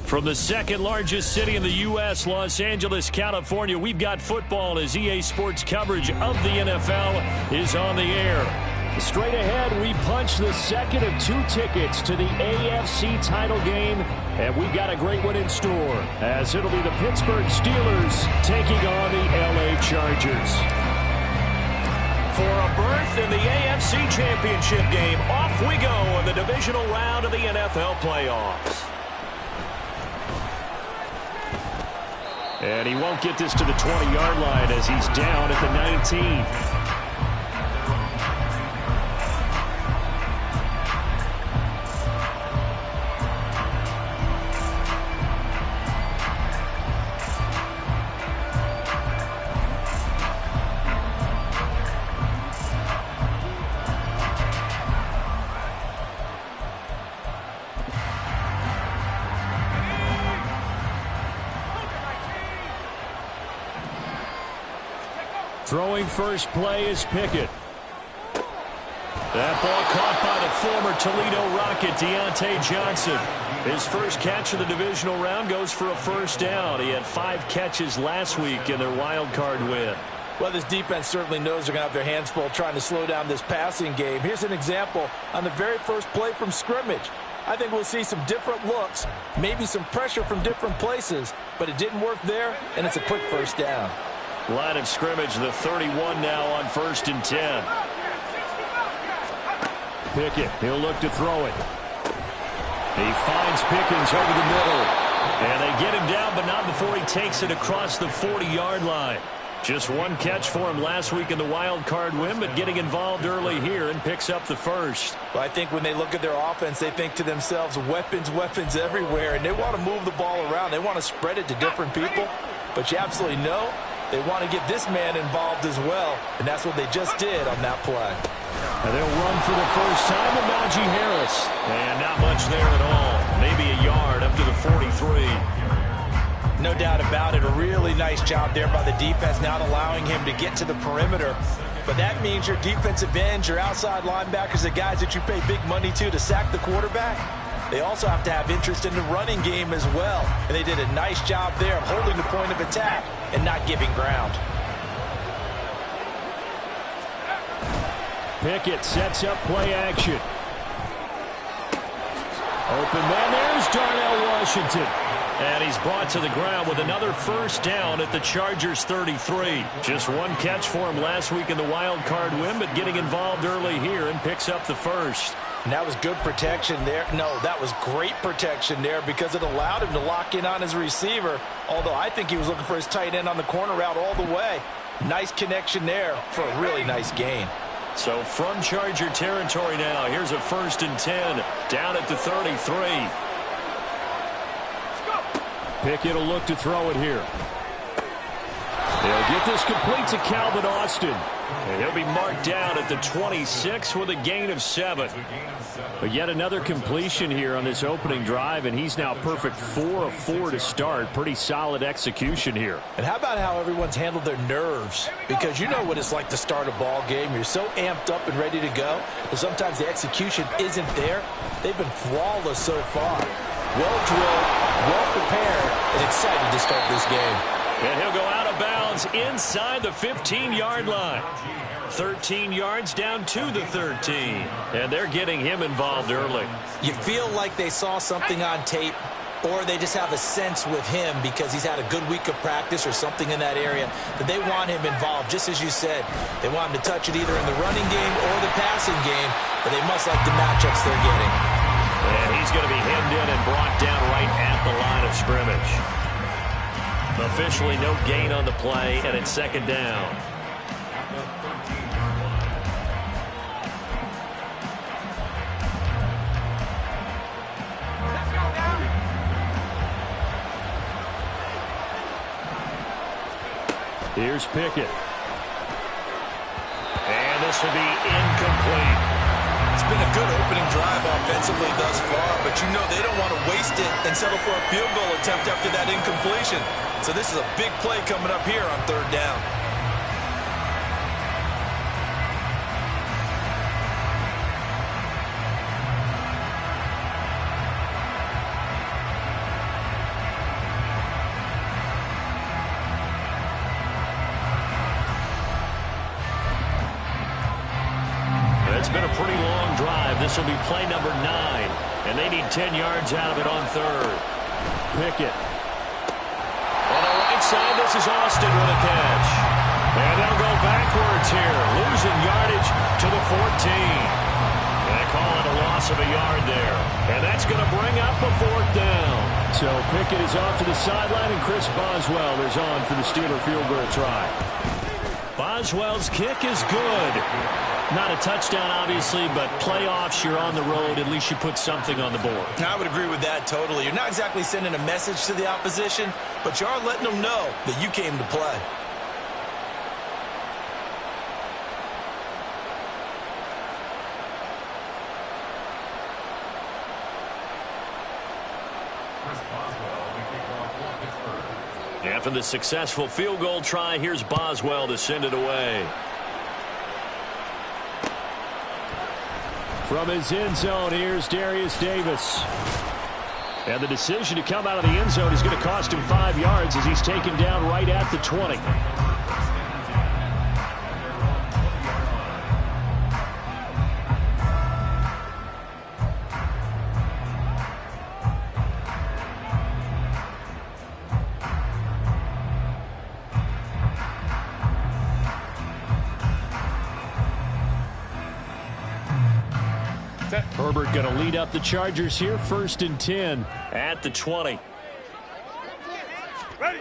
From the second largest city in the U.S., Los Angeles, California, we've got football as EA Sports coverage of the NFL is on the air. Straight ahead, we punch the second of 2 tickets to the AFC title game, and we've got a great one in store, as it'll be the Pittsburgh Steelers taking on the LA Chargers. For a berth in the AFC Championship game, off we go in the divisional round of the NFL playoffs. And he won't get this to the 20-yard line as he's down at the 19. Throwing first play is Pickett. That ball caught by the former Toledo Rocket, Deontay Johnson. His first catch of the divisional round goes for a first down. He had 5 catches last week in their wild card win. Well, this defense certainly knows they're going to have their hands full trying to slow down this passing game. Here's an example on the very first play from scrimmage. I think we'll see some different looks, maybe some pressure from different places, but it didn't work there, and it's a quick first down. Line of scrimmage, the 31 now on 1st and 10. Pickett, he'll look to throw it. He finds Pickens over the middle. And they get him down, but not before he takes it across the 40-yard line. Just 1 catch for him last week in the wild card win, but getting involved early here and picks up the first. Well, I think when they look at their offense, they think to themselves, weapons, weapons everywhere, and they want to move the ball around. They want to spread it to different people, but you absolutely know they want to get this man involved as well, and that's what they just did on that play. And they'll run for the first time with Najee Harris. And not much there at all. Maybe a yard up to the 43. No doubt about it. A really nice job there by the defense, not allowing him to get to the perimeter. But that means your defensive ends, your outside linebackers, the guys that you pay big money to sack the quarterback, they also have to have interest in the running game as well. And they did a nice job there of holding the point of attack and not giving ground. Pickett sets up play action. Open man, there's Darnell Washington. And he's brought to the ground with another first down at the Chargers 33. Just 1 catch for him last week in the wild card win, but getting involved early here and picks up the first. And that was good protection there. No, that was great protection there because it allowed him to lock in on his receiver, although I think he was looking for his tight end on the corner route all the way. Nice connection there for a really nice gain. So from Charger territory now, here's a 1st and 10 down at the 33. Pickett will look to throw it here. They'll get this complete to Calvin Austin. And he'll be marked down at the 26 with a gain of 7. But yet another completion here on this opening drive, and he's now perfect 4 of 4 to start. Pretty solid execution here. And how about how everyone's handled their nerves? Because you know what it's like to start a ball game. You're so amped up and ready to go, but sometimes the execution isn't there. They've been flawless so far. Well drilled, well prepared, and excited to start this game. And he'll go out of bounds inside the 15-yard line. 13 yards down to the 13. And they're getting him involved early. You feel like they saw something on tape, or they just have a sense with him because he's had a good week of practice or something in that area that they want him involved, just as you said. They want him to touch it either in the running game or the passing game, but they must like the matchups they're getting. And he's going to be hemmed in and brought down right at the line of scrimmage. Officially no gain on the play, and it's 2nd down. Here's Pickett. And this will be incomplete. It's been a good opening drive offensively thus far, but you know they don't want to waste it and settle for a field goal attempt after that incompletion. So this is a big play coming up here on 3rd down. been a pretty long drive. This will be play number 9, and they need 10 yards out of it on third. Pickett. On the right side, this is Austin with a catch. And they'll go backwards here, losing yardage to the 14. And they call it a loss of a yard there. And that's going to bring up a 4th down. So Pickett is off to the sideline, and Chris Boswell is on for the Steeler field goal try. Boswell's kick is good. Not a touchdown, obviously, but playoffs, you're on the road. At least you put something on the board. I would agree with that totally. You're not exactly sending a message to the opposition, but you are letting them know that you came to play. After the successful field goal try, here's Boswell to send it away. From his end zone, here's Darius Davis. And the decision to come out of the end zone is going to cost him 5 yards as he's taken down right at the 20. Herbert going to lead up the Chargers here, 1st and 10 at the 20. Ready.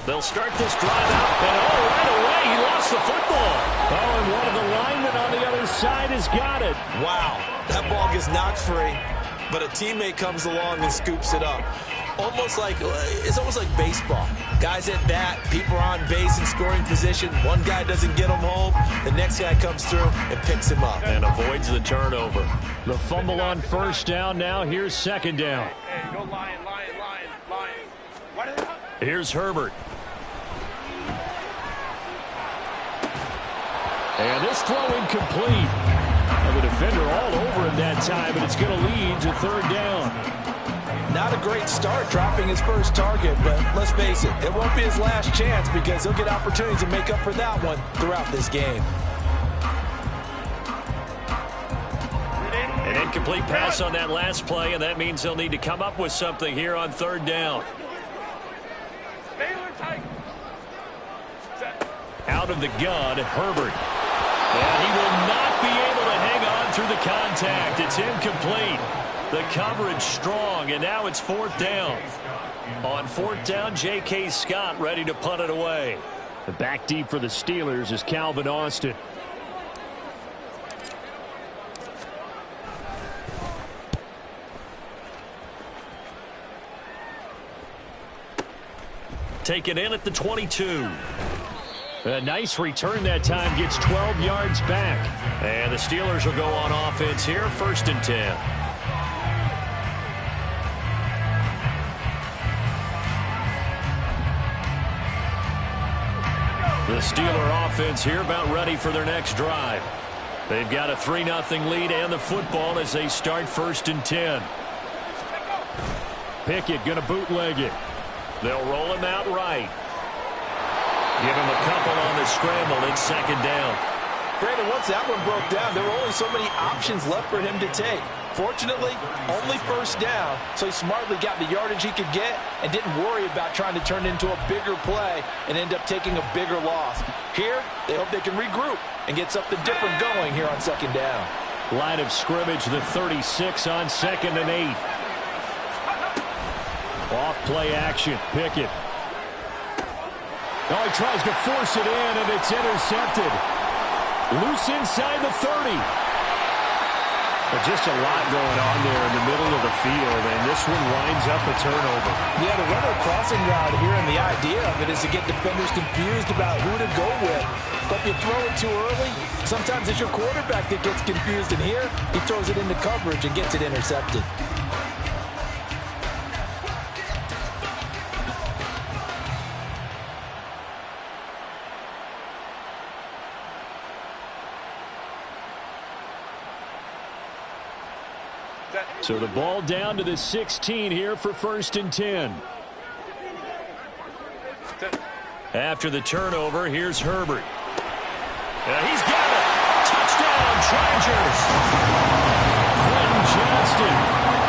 They'll start this drive out, and right away he lost the football. Oh, and one of the linemen on the other side has got it. Wow, that ball gets knocked free, but a teammate comes along and scoops it up. It's almost like baseball. Guys at bat, people are on base in scoring position. One guy doesn't get him home. The next guy comes through and picks him up. And avoids the turnover. The fumble on 1st down. Now here's 2nd down. Hey, go lion. Here's Herbert. And this throw incomplete. And the defender all over him that time, but it's going to lead to 3rd down. Not a great start dropping his first target, but let's face it, it won't be his last chance because he'll get opportunities to make up for that one throughout this game. An incomplete pass on that last play, and that means they'll need to come up with something here on 3rd down. Out of the gun, Herbert. And he will not be able to hang on through the contact. It's incomplete. The coverage strong, and now it's 4th down. On 4th down, J.K. Scott ready to punt it away. The back deep for the Steelers is Calvin Austin. Taken in at the 22. A nice return that time, gets 12 yards back. And the Steelers will go on offense here, 1st and 10. The Steeler offense here about ready for their next drive. They've got a 3-0 lead and the football as they start 1st and 10. Pickett going to bootleg it. They'll roll him out right. Give him a couple on the scramble. It's 2nd down. Brandon, once that one broke down, there were only so many options left for him to take. Fortunately, only 1st down, so he smartly got the yardage he could get and didn't worry about trying to turn it into a bigger play and end up taking a bigger loss. Here, they hope they can regroup and get something different going here on 2nd down. Line of scrimmage, the 36 on 2nd and 8. Off play action, Pickett. Oh, he tries to force it in, and it's intercepted. Loose inside the 30. But just a lot going on there in the middle of the field, and this one winds up a turnover. Yeah, the runner crossing route here, and the idea of it is to get defenders confused about who to go with. But if you throw it too early, sometimes it's your quarterback that gets confused, and here he throws it into coverage and gets it intercepted. So the ball down to the 16 here for 1st and 10. After the turnover, here's Herbert. He's got it. Touchdown, Chargers. Quentin Johnston,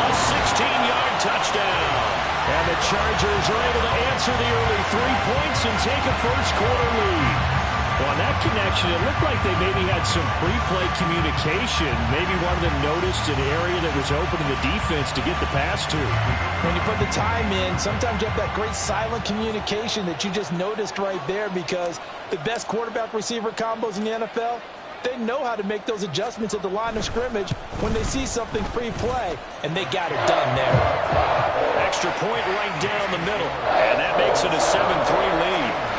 a 16-yard touchdown. And the Chargers are able to answer the early 3 points and take a first-quarter lead. Well, on that connection, it looked like they maybe had some pre-play communication. Maybe one of them noticed an area that was open in the defense to get the pass to. When you put the time in, sometimes you have that great silent communication that you just noticed right there, because the best quarterback-receiver combos in the NFL, they know how to make those adjustments at the line of scrimmage when they see something pre-play, and they got it done there. Extra point right down the middle, and that makes it a 7-3 lead.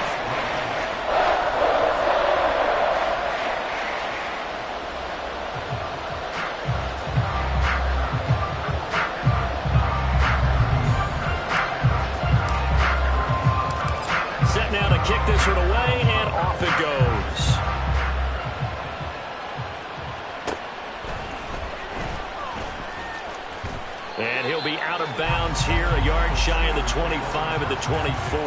Now to kick this one away, and off it goes. And he'll be out of bounds here, a yard shy of the 25 at the 24.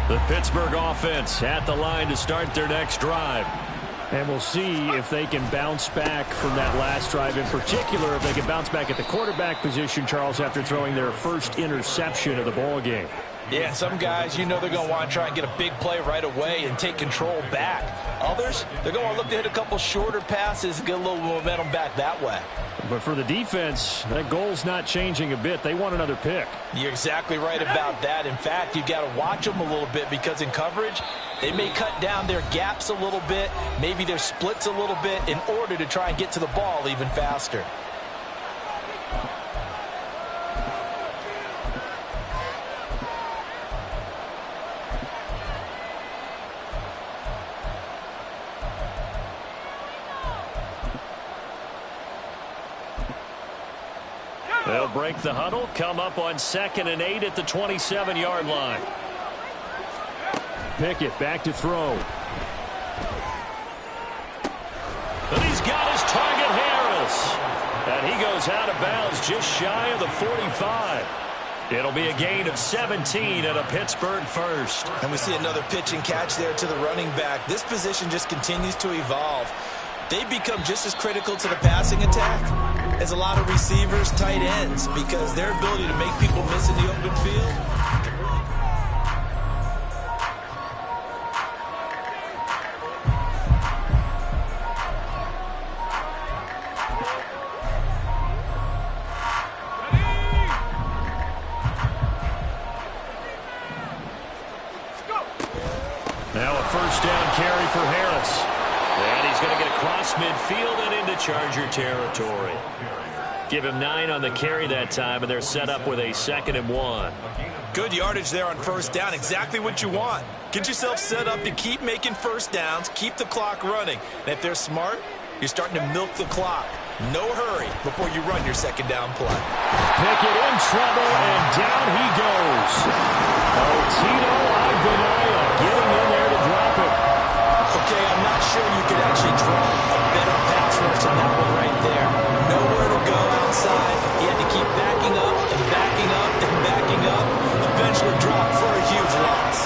The Pittsburgh offense at the line to start their next drive. And we'll see if they can bounce back from that last drive. In particular, if they can bounce back at the quarterback position, Charles, after throwing their first interception of the ball game. Yeah, some guys, you know they're going to want to try and get a big play right away and take control back. Others, they're going to want to look to hit a couple shorter passes and get a little momentum back that way. But for the defense, that goal's not changing a bit. They want another pick. You're exactly right about that. In fact, you've got to watch them a little bit, because in coverage, they may cut down their gaps a little bit, maybe their splits a little bit, in order to try and get to the ball even faster. They'll break the huddle, come up on 2nd and 8 at the 27-yard line. Pickett back to throw. And he's got his target, Harris. And he goes out of bounds just shy of the 45. It'll be a gain of 17 and a Pittsburgh first. And we see another pitch and catch there to the running back. This position just continues to evolve. They become just as critical to the passing attack as a lot of receivers, tight ends, because their ability to make people miss in the open field. Now a first down carry for Harris. And he's going to get across midfield and into Charger territory. Give him 9 on the carry that time, and they're set up with a 2nd and 1. Good yardage there on first down. Exactly what you want. Get yourself set up to keep making first downs, keep the clock running. And if they're smart, you're starting to milk the clock. No hurry before you run your 2nd down play. Pickett in trouble, and down he goes. Boovenile getting in there to drop it. Okay, I'm not sure you could actually draw a better pass rush on that one right there. Nowhere to go outside. He had to keep backing up and backing up and backing up. Eventually dropped for a huge loss.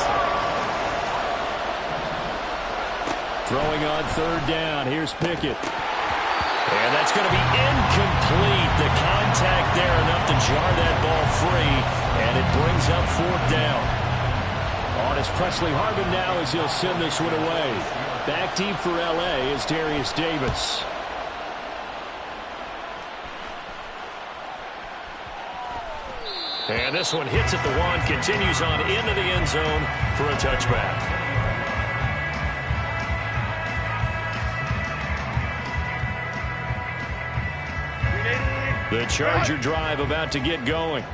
Throwing on 3rd down. Here's Pickett. And that's going to be incomplete. The contact there enough to jar that ball free. And it brings up 4th down. On is Presley Harvin now as he'll send this one away. Back deep for L.A. is Darius Davis. And this one hits at the 1, continues on into the end zone for a touchback. The Charger drive about to get going.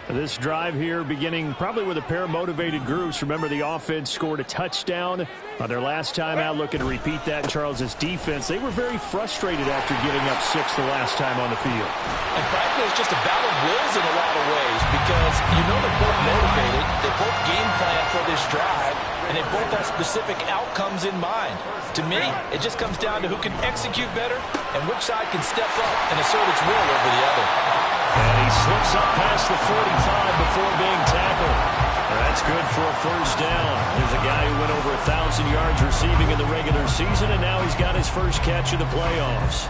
This drive here beginning probably with a pair of motivated groups. Remember, the offense scored a touchdown on their last time out. Looking to repeat that in Charles's defense. They were very frustrated after giving up 6 the last time on the field. And frankly, it's just a battle of wills in a lot of ways, because you know they're both motivated. They both game plan for this drive, and they both have specific outcomes in mind. To me, it just comes down to who can execute better and which side can step up and assert its will over the other. And he slips up past the 45 before being tackled. That's good for a first down. There's a guy who went over 1,000 yards receiving in the regular season, and now he's got his first catch of the playoffs.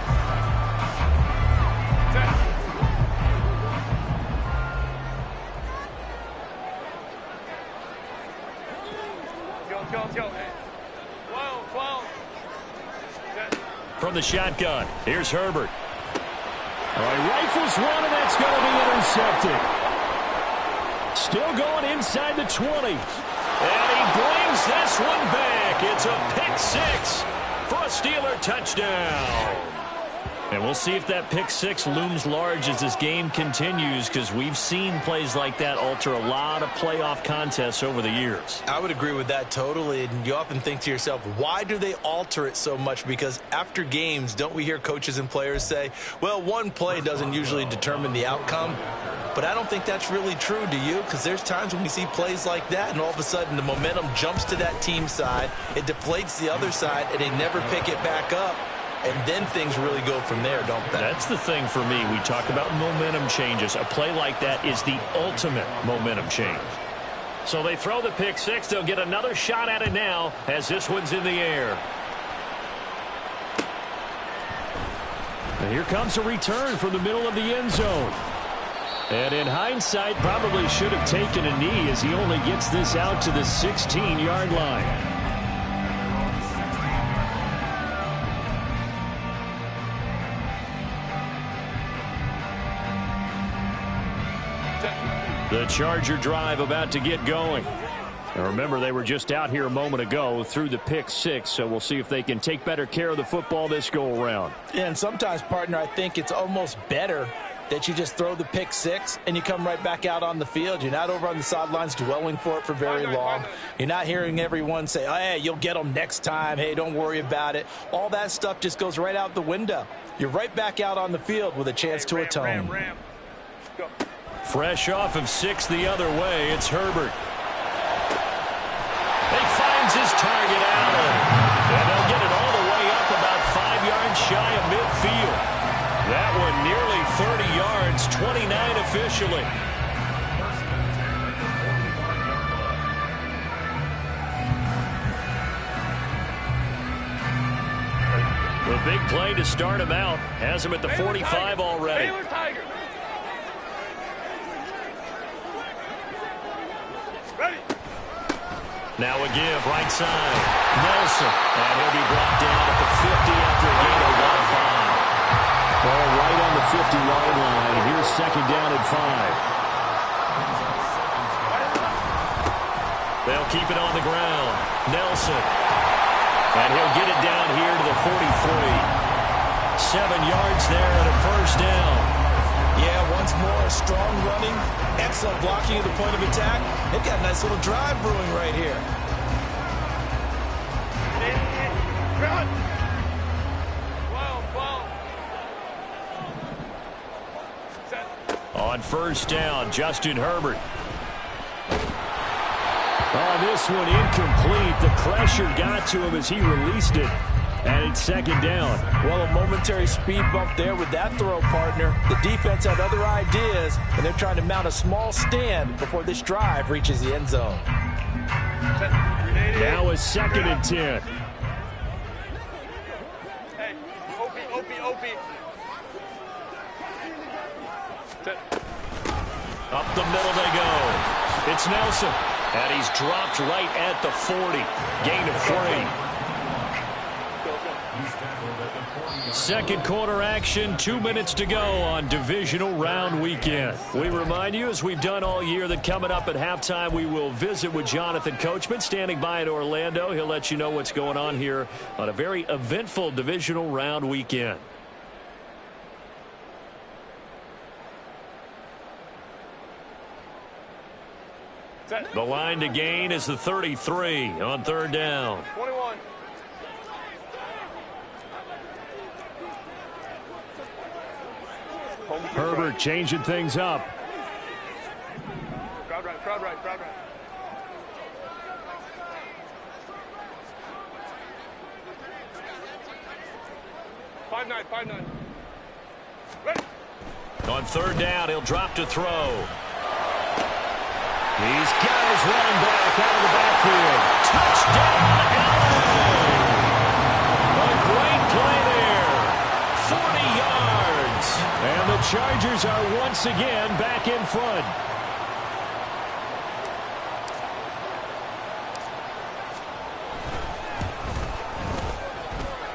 From the shotgun, here's Herbert. All right, rifles one, and that's going to be intercepted. Still going inside the 20. And he brings this one back. It's a pick six for a Steeler touchdown. And we'll see if that pick six looms large as this game continues, because we've seen plays like that alter a lot of playoff contests over the years. I would agree with that totally. And you often think to yourself, why do they alter it so much? Because after games, don't we hear coaches and players say, well, one play doesn't usually determine the outcome. But I don't think that's really true, do you? Because there's times when we see plays like that, and all of a sudden the momentum jumps to that team side. It deflates the other side, and they never pick it back up. And then things really go from there, don't they? That's the thing for me. We talk about momentum changes. A play like that is the ultimate momentum change. So they throw the pick six. They'll get another shot at it now as this one's in the air. And here comes a return from the middle of the end zone. And in hindsight, probably should have taken a knee as he only gets this out to the 16-yard line. The Charger drive about to get going. Now remember, they were just out here a moment ago through the pick six, so we'll see if they can take better care of the football this go-around. Yeah, and sometimes, partner, I think it's almost better that you just throw the pick six and you come right back out on the field. You're not over on the sidelines dwelling for it for very long. You're not hearing everyone say, oh, hey, you'll get them next time. Hey, don't worry about it. All that stuff just goes right out the window. You're right back out on the field with a chance to atone. Go. Fresh off of six the other way, it's Herbert. He finds his target, Allen. And they'll get it all the way up about 5 yards shy of midfield. That one nearly 30 yards, 29 officially. The big play to start him out. Has him at the 45 already. Now a give, right side. Nelson. And he'll be brought down at the 50 after a gain of about 5. Ball right on the 50-yard line. And here's second down at 5. They'll keep it on the ground. Nelson. And he'll get it down here to the 43. 7 yards there and a first down. Yeah, once more, strong running, excellent blocking at the point of attack. They've got a nice little drive brewing right here. On first down, Justin Herbert. Oh, this one incomplete. The pressure got to him as he released it. And it's second down. Well, a momentary speed bump there with that throw, partner. The defense had other ideas, and they're trying to mount a small stand before this drive reaches the end zone. Now a second and 10. Hey, Opie. Up the middle they go. It's Nelson. And he's dropped right at the 40. Gain of 3. Second quarter action, 2 minutes to go on divisional round weekend. We remind you, as we've done all year, that coming up at halftime, we will visit with Jonathan Coachman, standing by in Orlando. He'll let you know what's going on here on a very eventful divisional round weekend. The line to gain is the 33 on third down. 21. Herbert changing things up. Crowd right. 5-9. Ready. On third down, he'll drop to throw. These guys running back out of the backfield. Touchdown, LA! A great play there. 40 yards. And the Chargers are once again back in front.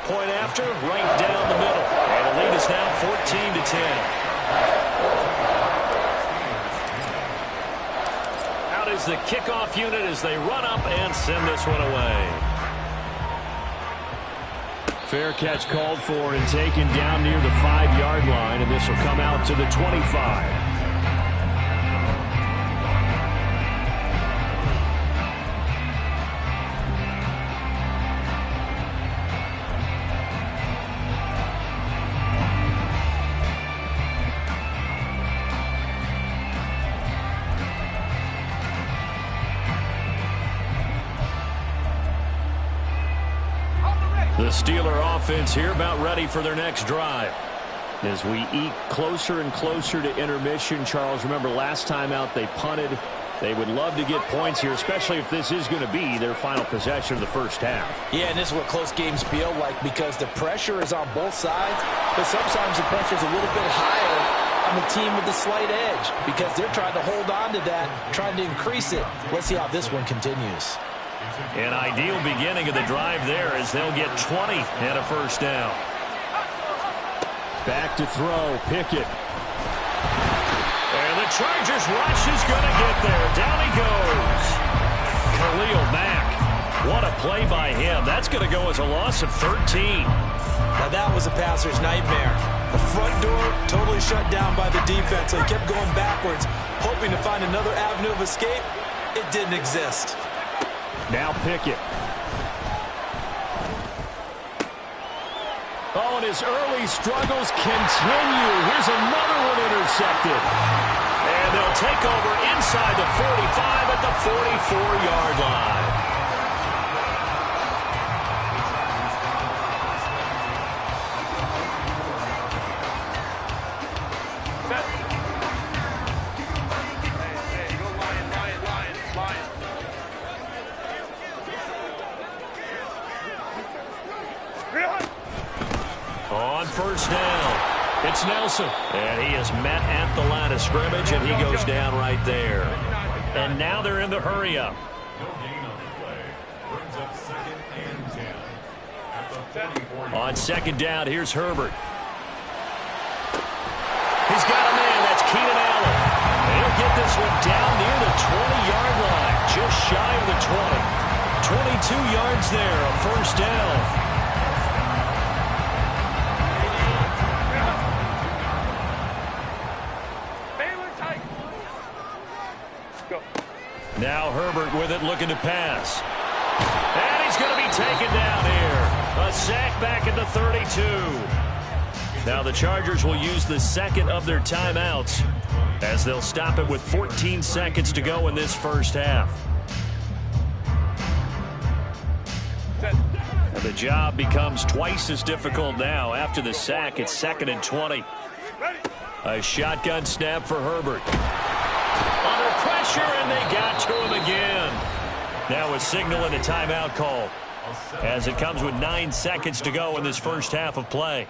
Point after, right down the middle. And the lead is now 14-10. Out is the kickoff unit as they run up and send this one away. Fair catch called for and taken down near the 5-yard line, and this will come out to the 25. The Steeler offense here about ready for their next drive. As we eke closer and closer to intermission, Charles, remember last time out they punted. They would love to get points here, especially if this is going to be their final possession of the first half. Yeah, and this is what close games feel like because the pressure is on both sides, but sometimes the pressure is a little bit higher on the team with the slight edge because they're trying to hold on to that, trying to increase it. Let's see how this one continues. An ideal beginning of the drive there as they'll get 20 and a first down. Back to throw, Pickett. And the Chargers rush is going to get there. Down he goes. Khalil Mack. What a play by him. That's going to go as a loss of 13. Now that was a passer's nightmare. The front door totally shut down by the defense. So he kept going backwards, hoping to find another avenue of escape. It didn't exist. Now Pickett. Oh, and his early struggles continue. Here's another one intercepted. And they'll take over inside the 45 at the 44-yard line. On first down, it's Nelson. And he is met at the line of scrimmage, and he goes down right there. And now they're in the hurry-up. On second down, here's Herbert. He's got a man. That's Keenan Allen. And he'll get this one down near the 20-yard line, just shy of the 20. 22 yards there, a first down. Now Herbert with it, looking to pass. And he's going to be taken down here. A sack back at the 32. Now the Chargers will use the second of their timeouts as they'll stop it with 14 seconds to go in this first half. And the job becomes twice as difficult now. After the sack, it's 2nd and 20. A shotgun snap for Herbert. Under pressure, and they got to him again. Now a signal and a timeout call as it comes with 9 seconds to go in this first half of play.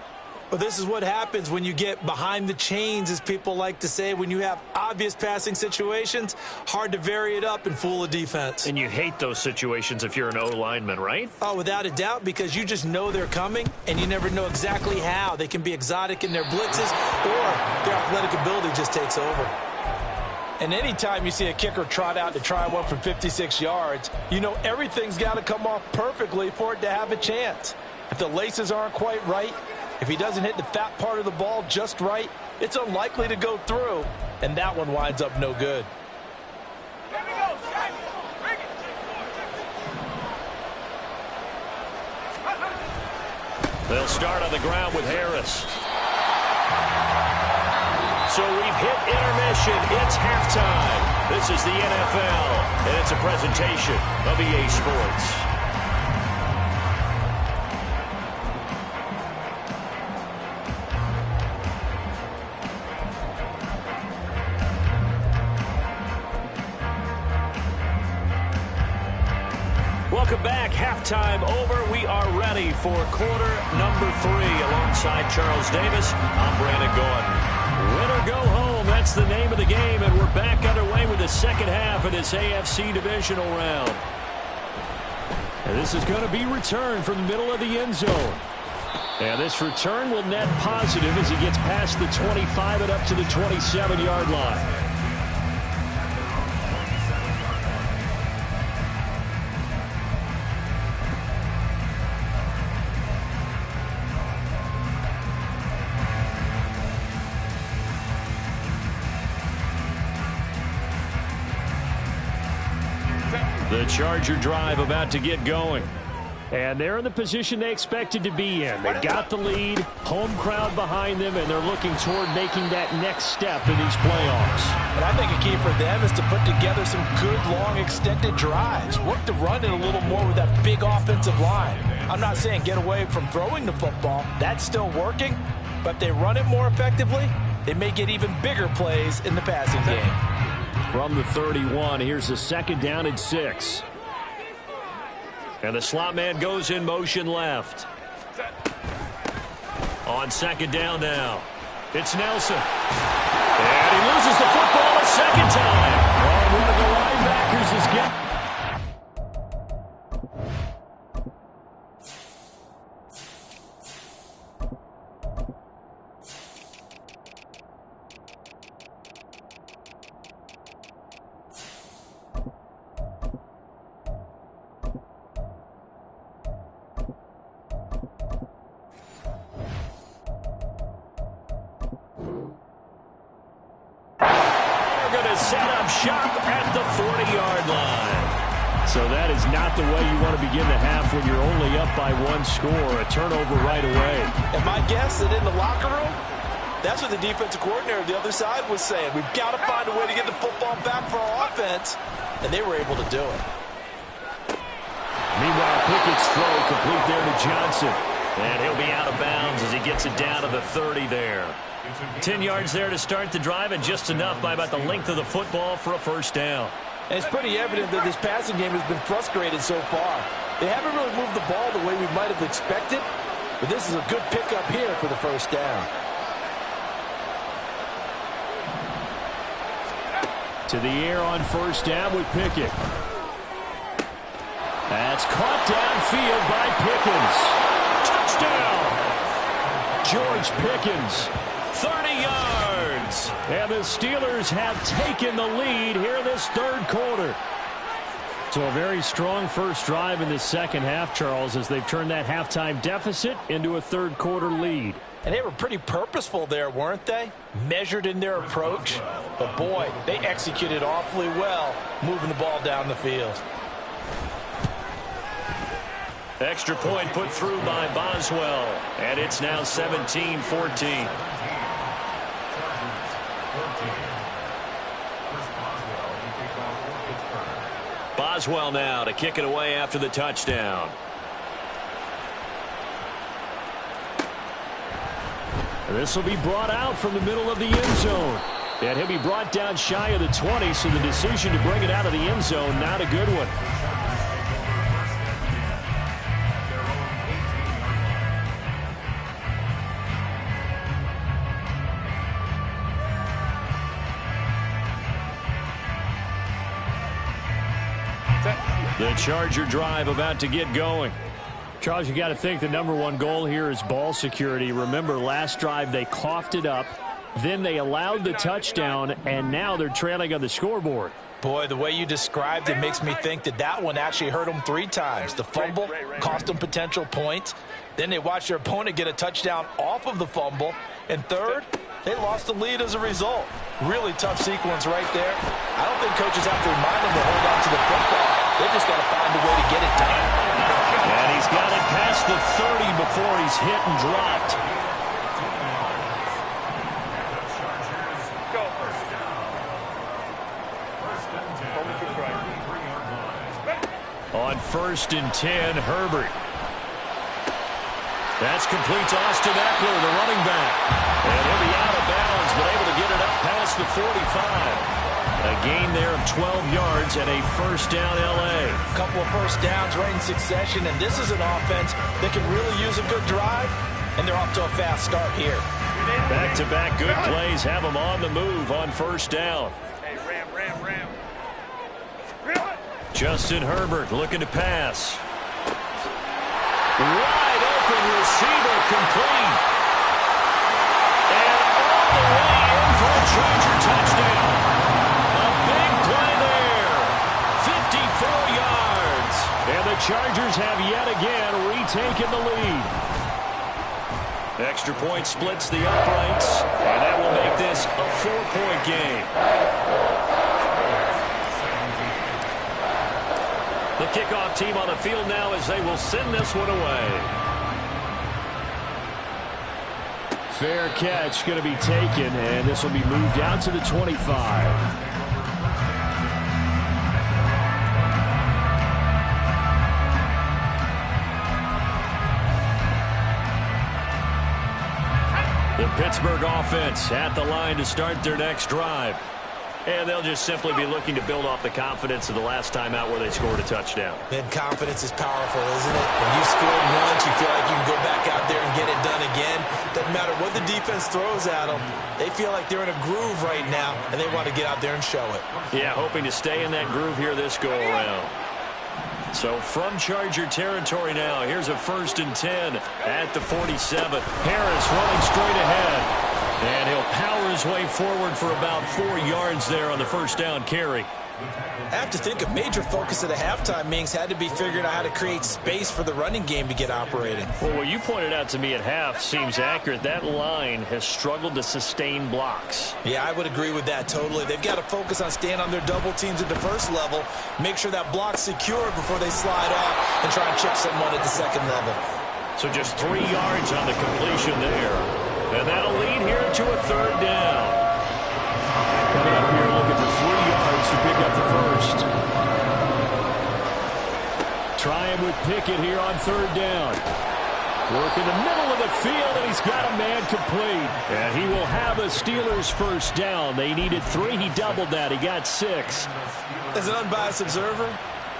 Well, this is what happens when you get behind the chains, as people like to say. When you have obvious passing situations, hard to vary it up and fool a defense. And you hate those situations if you're an O-lineman, right? Oh, without a doubt, because you just know they're coming, and you never know exactly how. They can be exotic in their blitzes, or their athletic ability just takes over. And anytime you see a kicker trot out to try one from 56 yards, you know everything's got to come off perfectly for it to have a chance. If the laces aren't quite right, if he doesn't hit the fat part of the ball just right, it's unlikely to go through, and that one winds up no good. Here we go, Shaq. Bring it. They'll start on the ground with Harris. So we've hit intermission. It's halftime. This is the NFL, and it's a presentation of EA Sports. Welcome back. Halftime over. We are ready for quarter number 3. Alongside Charles Davis, I'm Brandon Gordon. Win or go home, that's the name of the game, and we're back underway with the second half of this AFC divisional round. And this is going to be returned from the middle of the end zone. And this return will net positive as he gets past the 25 and up to the 27-yard line. The Charger drive about to get going. And they're in the position they expected to be in. They've got the lead, home crowd behind them, and they're looking toward making that next step in these playoffs. And I think a key for them is to put together some good, long, extended drives. Work the run in a little more with that big offensive line. I'm not saying get away from throwing the football. That's still working. But if they run it more effectively, they may get even bigger plays in the passing game. From the 31, here's a 2nd down and 6. And the slot man goes in motion left. On 2nd down now, it's Nelson. And he loses the football a second time. And one of the linebackers is getting... set up shop at the 40-yard line. So that is not the way you want to begin the half when you're only up by 1 score. A turnover right away. And my guess that in the locker room, that's what the defensive coordinator on the other side was saying. We've got to find a way to get the football back for our offense. And they were able to do it. Meanwhile, Pickett's throw complete there to Johnson. And he'll be out of bounds as he gets it down to the 30 there. 10 yards there to start the drive, and just enough by about the length of the football for a first down. And it's pretty evident that this passing game has been frustrated so far. They haven't really moved the ball the way we might have expected, but this is a good pickup here for the first down. To the air on first down with Pickett. That's caught downfield by Pickens. Touchdown! George Pickens. 30 yards. And the Steelers have taken the lead here in this third quarter. So a very strong first drive in the second half, Charles, as they've turned that halftime deficit into a third quarter lead. And they were pretty purposeful there, weren't they? Measured in their approach. But boy, they executed awfully well moving the ball down the field. Extra point put through by Boswell. And it's now 17-14. Boswell now to kick it away after the touchdown. This will be brought out from the middle of the end zone. And he'll be brought down shy of the 20, so the decision to bring it out of the end zone, not a good one. The Charger drive about to get going. Charles, you got to think the #1 goal here is ball security. Remember, last drive they coughed it up, then they allowed the touchdown, and now they're trailing on the scoreboard. Boy, the way you described it makes me think that that one actually hurt them 3 times. The fumble cost them potential points. Then they watched their opponent get a touchdown off of the fumble. And third, they lost the lead as a result. Really tough sequence right there. I don't think coaches have to remind them to hold on to the football. They just got to find a way to get it done. And he's got it past the 30 before he's hit and dropped. On 1st and 10, Herbert. That's complete to Austin Eckler, the running back. And he'll be out of bounds, but able to get it up past the 45. A A gain there of 12 yards and a first down L.A. A couple of first downs right in succession, and this is an offense that can really use a good drive, and they're off to a fast start here. Back-to-back good plays have them on the move on first down. Hey, ram. Justin Herbert looking to pass. Wide open receiver complete. And all the way in for a Charger touchdown. A big play there. 54 yards. And the Chargers have yet again retaken the lead. Extra point splits the uprights, and that will make this a 4-point game. The kickoff team on the field now as they will send this one away. Fair catch going to be taken, and this will be moved out to the 25. The Pittsburgh offense at the line to start their next drive. And they'll just simply be looking to build off the confidence of the last time out where they scored a touchdown. And confidence is powerful, isn't it? When you scored once, you feel like you can go back out there and get it done again. Doesn't matter what the defense throws at them. They feel like they're in a groove right now, and they want to get out there and show it. Yeah, hoping to stay in that groove here this go-around. So from Charger territory now, here's a 1st and 10 at the 47. Harris running straight ahead. And he'll power his way forward for about 4 yards there on the first down carry. I have to think a major focus at the halftime meetings had to be figuring out how to create space for the running game to get operating. Well, what you pointed out to me at half seems accurate. That line has struggled to sustain blocks. Yeah, I would agree with that totally. They've got to focus on staying on their double teams at the first level, make sure that block's secure before they slide off and try and chip someone at the second level. So just 3 yards on the completion there. And that'll lead here to a 3rd down. Coming up here looking for 3 yards to pick up the first. Trying with Pickett here on 3rd down. Work in the middle of the field, and he's got a man complete. And he will have a Steelers first down. They needed 3. He doubled that. He got 6. As an unbiased observer,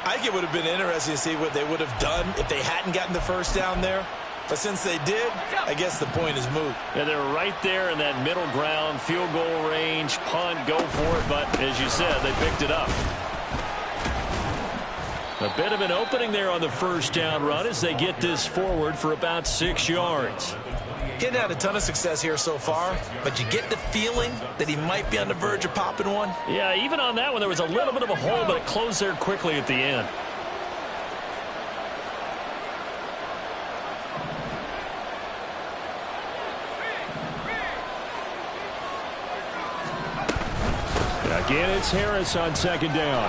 I think it would have been interesting to see what they would have done if they hadn't gotten the first down there. But since they did, I guess the point is moot. Yeah, they're right there in that middle ground, field goal range, punt, go for it. But as you said, they picked it up. A bit of an opening there on the first down run as they get this forward for about 6 yards. He hadn't had a ton of success here so far, but you get the feeling that he might be on the verge of popping one. Yeah, even on that one, there was a little bit of a hole, but it closed there quickly at the end. Again, it's Harris on 2nd down.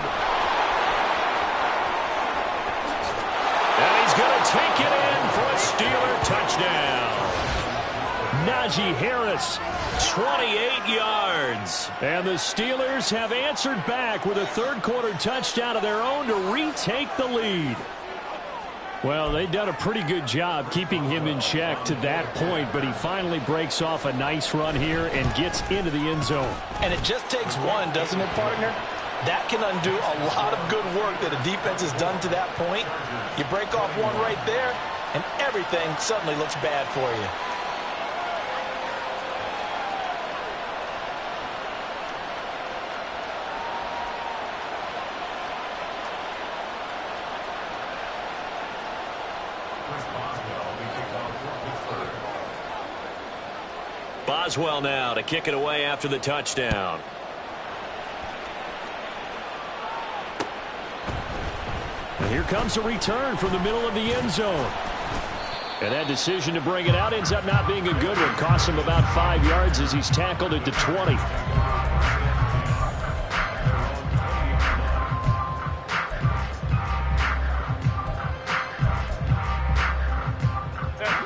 And he's going to take it in for a Steeler touchdown. Najee Harris, 28 yards. And the Steelers have answered back with a 3rd-quarter touchdown of their own to retake the lead. Well, they've done a pretty good job keeping him in check to that point, but he finally breaks off a nice run here and gets into the end zone. And it just takes one, doesn't it, partner? That can undo a lot of good work that a defense has done to that point. You break off one right there, and everything suddenly looks bad for you. Boswell now to kick it away after the touchdown. And here comes a return from the middle of the end zone. And that decision to bring it out ends up not being a good one. Costs him about 5 yards as he's tackled at the 20.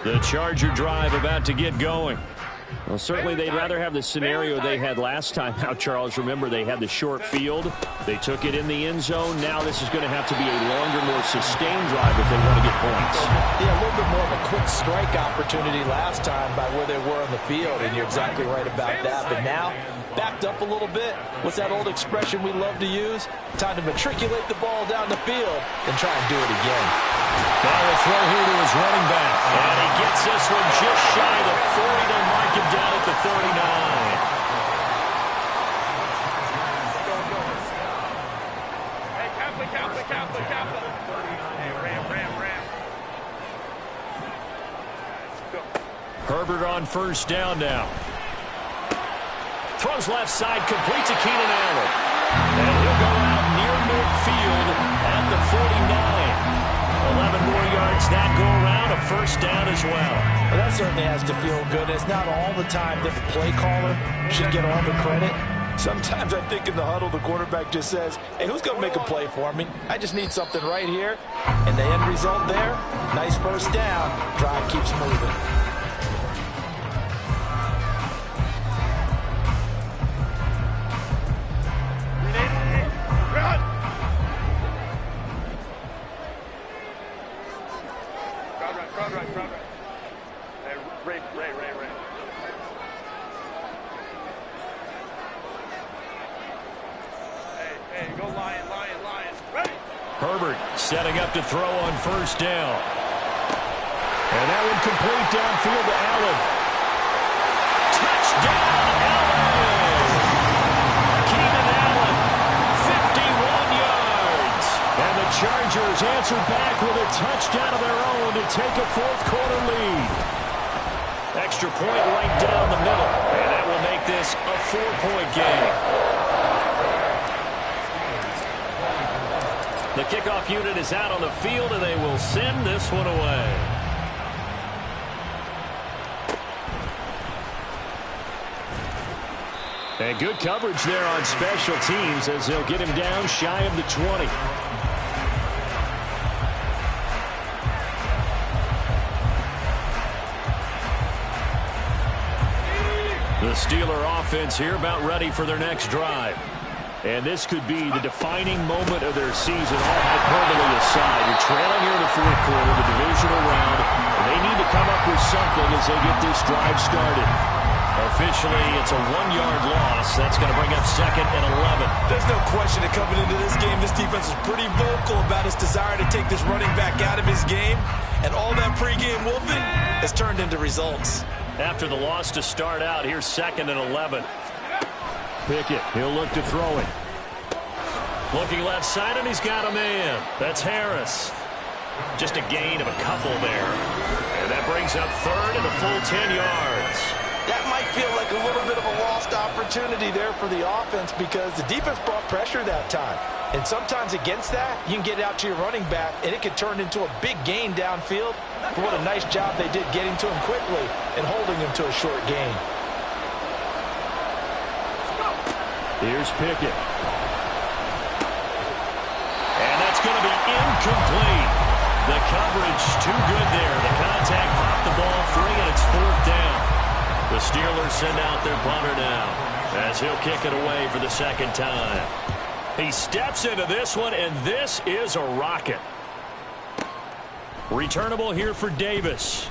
The Charger drive about to get going. Well, certainly they'd rather have the scenario they had last time out, Charles. Remember, they had the short field. They took it in the end zone. Now this is going to have to be a longer, more sustained drive if they want to get points. Yeah, a little bit more of a quick strike opportunity last time by where they were on the field, and you're exactly right about that. But now backed up a little bit. What's that old expression we love to use? Time to matriculate the ball down the field and try and do it again. Now a throw here to his running back. And he gets this one just shy of the 40. They'll mark him down at the 39. Herbert on first down now. Throws left side, completes to Keenan Allen. And he'll go out near midfield at the 49. 11 more yards that go around, a first down as well. Well, that certainly has to feel good. It's not all the time that the play caller should get all the credit. Sometimes I think in the huddle, the quarterback just says, hey, who's going to make a play for me? I just need something right here. And the end result there, nice first down. Drive keeps moving. Herbert setting up to throw on first down. And that one complete downfield to Allen. Touchdown, Allen! Keenan Allen, 51 yards. And the Chargers answer back with a touchdown of their own to take a fourth-quarter lead. Extra point right down the middle. And that will make this a 4-point game. The kickoff unit is out on the field, and they will send this one away. And good coverage there on special teams as they'll get him down shy of the 20. The Steeler offense here about ready for their next drive. And this could be the defining moment of their season, all hyperbole aside. You're trailing here in the fourth quarter, the divisional round. And they need to come up with something as they get this drive started. Officially, it's a 1-yard loss. That's going to bring up 2nd and 11. There's no question that coming into this game, this defense is pretty vocal about its desire to take this running back out of his game. And all that pregame wolfing has turned into results. After the loss to start out, here's 2nd and 11. Pickett, he'll look to throw it. Looking left side, and he's got a man. That's Harris. Just a gain of a couple there. And that brings up 3rd and a full 10 yards. That might feel like a little bit of a lost opportunity there for the offense because the defense brought pressure that time. And sometimes against that, you can get out to your running back, and it could turn into a big gain downfield. But what a nice job they did getting to him quickly and holding him to a short gain. Here's Pickett. And that's going to be incomplete. The coverage too good there. The contact popped the ball free, and it's 4th down. The Steelers send out their punter now as he'll kick it away for the 2nd time. He steps into this one, and this is a rocket. Returnable here for Davis.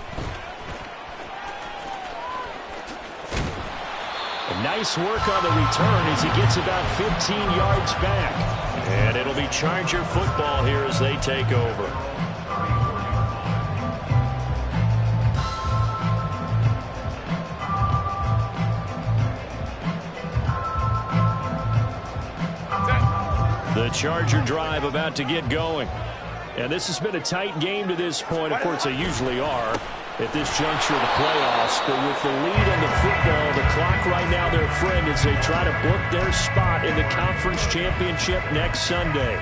Nice work on the return as he gets about 15 yards back. And it'll be Charger football here as they take over. The Charger drive about to get going. And this has been a tight game to this point. Of course, they usually are at this juncture of the playoffs. But with the lead in the football, the clock right now their friend as they try to book their spot in the conference championship next Sunday.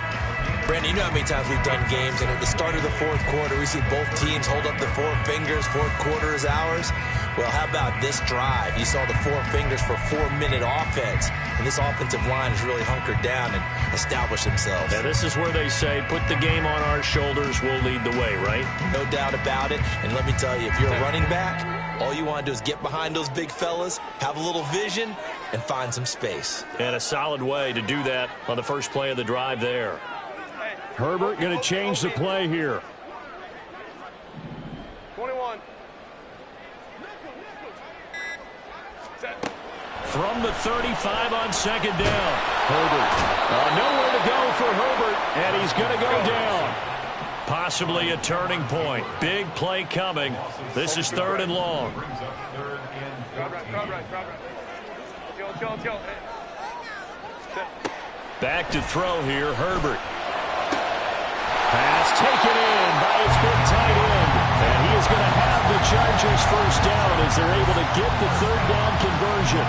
Brandon, you know how many times we've done games, and at the start of the fourth quarter, we see both teams hold up the 4 fingers, fourth quarter is ours. Well, how about this drive? You saw the 4 fingers for 4-minute offense, and this offensive line has really hunkered down and established themselves. Now, this is where they say, put the game on our shoulders, we'll lead the way, right? No doubt about it, and let me tell you, if you're a running back, all you want to do is get behind those big fellas, have a little vision, and find some space. And a solid way to do that on the first play of the drive there. Herbert going to change the play here. 21. from the 35 on second down. Herbert. Nowhere to go for Herbert, and he's going to go down. Possibly a turning point. Big play coming. This is 3rd and long. Back to throw here, Herbert. Pass taken in by its big tight end. And he is going to have the Chargers first down as they're able to get the 3rd down conversion.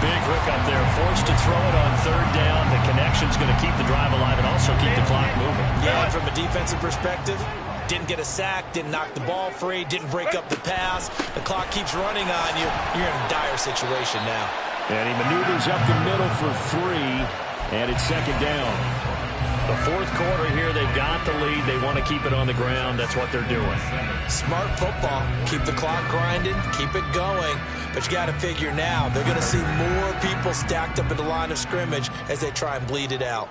Big hookup there, forced to throw it on 3rd down. The connection's going to keep the drive alive and also keep the clock moving. Yeah, and from a defensive perspective, didn't get a sack, didn't knock the ball free, didn't break up the pass. The clock keeps running on you. You're in a dire situation now. And he maneuvers up the middle for 3, and it's 2nd down. The 4th quarter here, they've got the lead. They want to keep it on the ground. That's what they're doing. Smart football. Keep the clock grinding. Keep it going. But you got to figure now, they're going to see more people stacked up at the line of scrimmage as they try and bleed it out.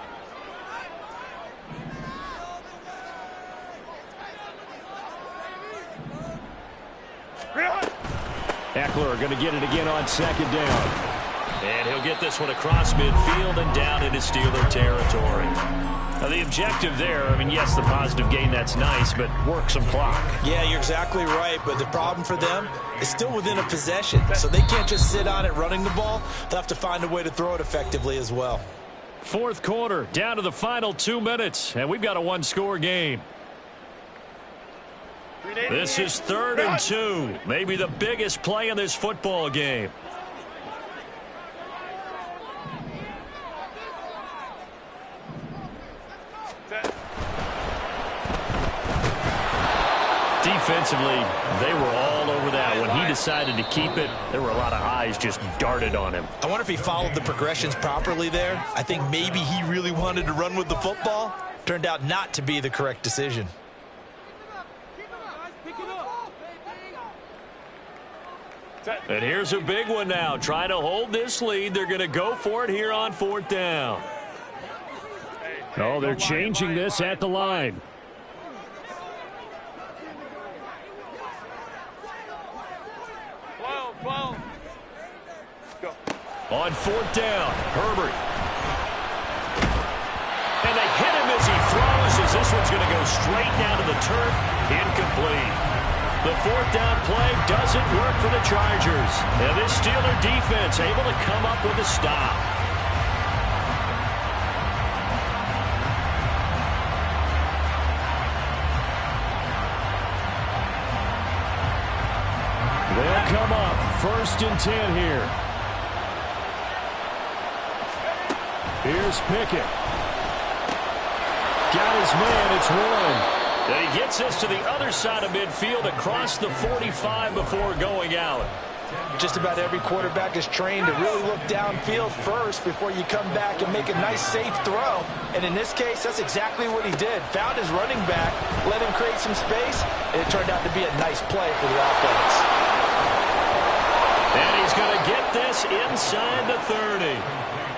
Eckler going to get it again on 2nd down. And he'll get this one across midfield and down into Steeler territory. Now, the objective there, I mean, yes, the positive gain, that's nice, but work some clock. Yeah, you're exactly right, but the problem for them is still within a possession, so they can't just sit on it running the ball. They'll have to find a way to throw it effectively as well. 4th quarter, down to the final 2 minutes, and we've got a 1-score game. This is 3rd and 2, maybe the biggest play in this football game. Defensively, they were all over that. When he decided to keep it, there were a lot of eyes just darted on him. I wonder if he followed the progressions properly there. I think maybe he really wanted to run with the football. Turned out not to be the correct decision. And here's a big one now. Trying to hold this lead. They're going to go for it here on 4th down. Oh, they're changing this at the line. On 4th down, Herbert. And they hit him as he throws, as this one's going to go straight down to the turf. Incomplete. The 4th down play doesn't work for the Chargers. And this Steeler defense able to come up with a stop. They'll come up 1st and 10 here. Here's Pickett. Got his man, it's 1. And he gets us to the other side of midfield across the 45 before going out. Just about every quarterback is trained to really look downfield first before you come back and make a nice, safe throw. And in this case, that's exactly what he did. Found his running back, let him create some space, and it turned out to be a nice play for the offense. And he's going to get this inside the 30.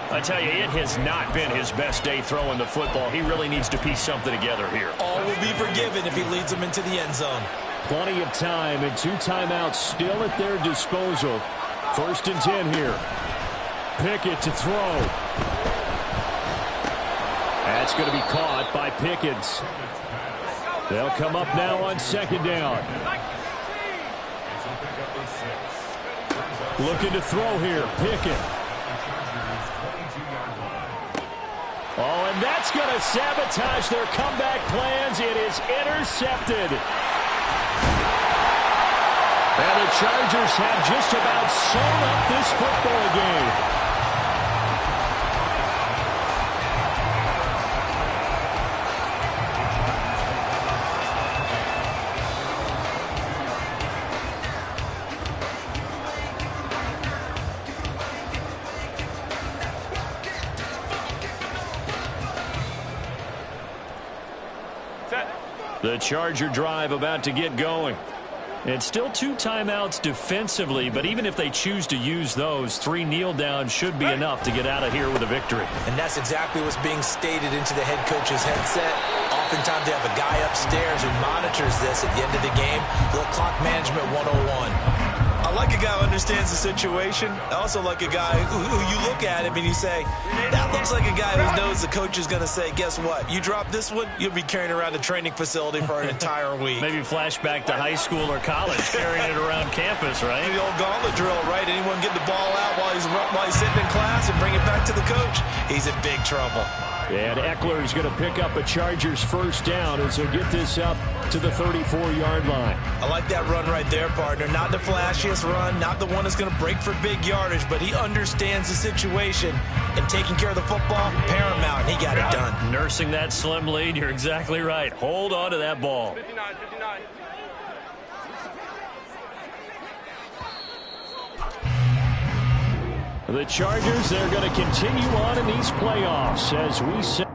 I tell you, it has not been his best day throwing the football. He really needs to piece something together here. All will be forgiven if he leads them into the end zone. Plenty of time and 2 timeouts still at their disposal. 1st and 10 here. Pickett to throw. That's going to be caught by Pickens. They'll come up now on 2nd down. Looking to throw here. Pickett. Oh, and that's going to sabotage their comeback plans. It is intercepted. And the Chargers have just about sewn up this football game. The Charger drive about to get going. It's still 2 timeouts defensively, but even if they choose to use those, 3 kneel downs should be enough to get out of here with a victory. And that's exactly what's being stated into the head coach's headset. Oftentimes they have a guy upstairs who monitors this at the end of the game. Little clock management 101. I like a guy who understands the situation. I also like a guy who you look at him and you say, that looks like a guy who knows the coach is going to say, guess what? You drop this one, you'll be carrying around the training facility for an entire week. Maybe flashback to high school or college, carrying it around campus, right? The old gauntlet drill, right? Anyone get the ball out while he's sitting in class and bring it back to the coach? He's in big trouble. And Eckler is going to pick up a Chargers first down as he'll get this up to the 34-yard line. I like that run right there, partner. Not the flashiest run, not the one that's going to break for big yardage, but he understands the situation, and taking care of the football, paramount. He got it done. Nursing that slim lead, you're exactly right. Hold on to that ball. 59. The Chargers, they're going to continue on in these playoffs as we say.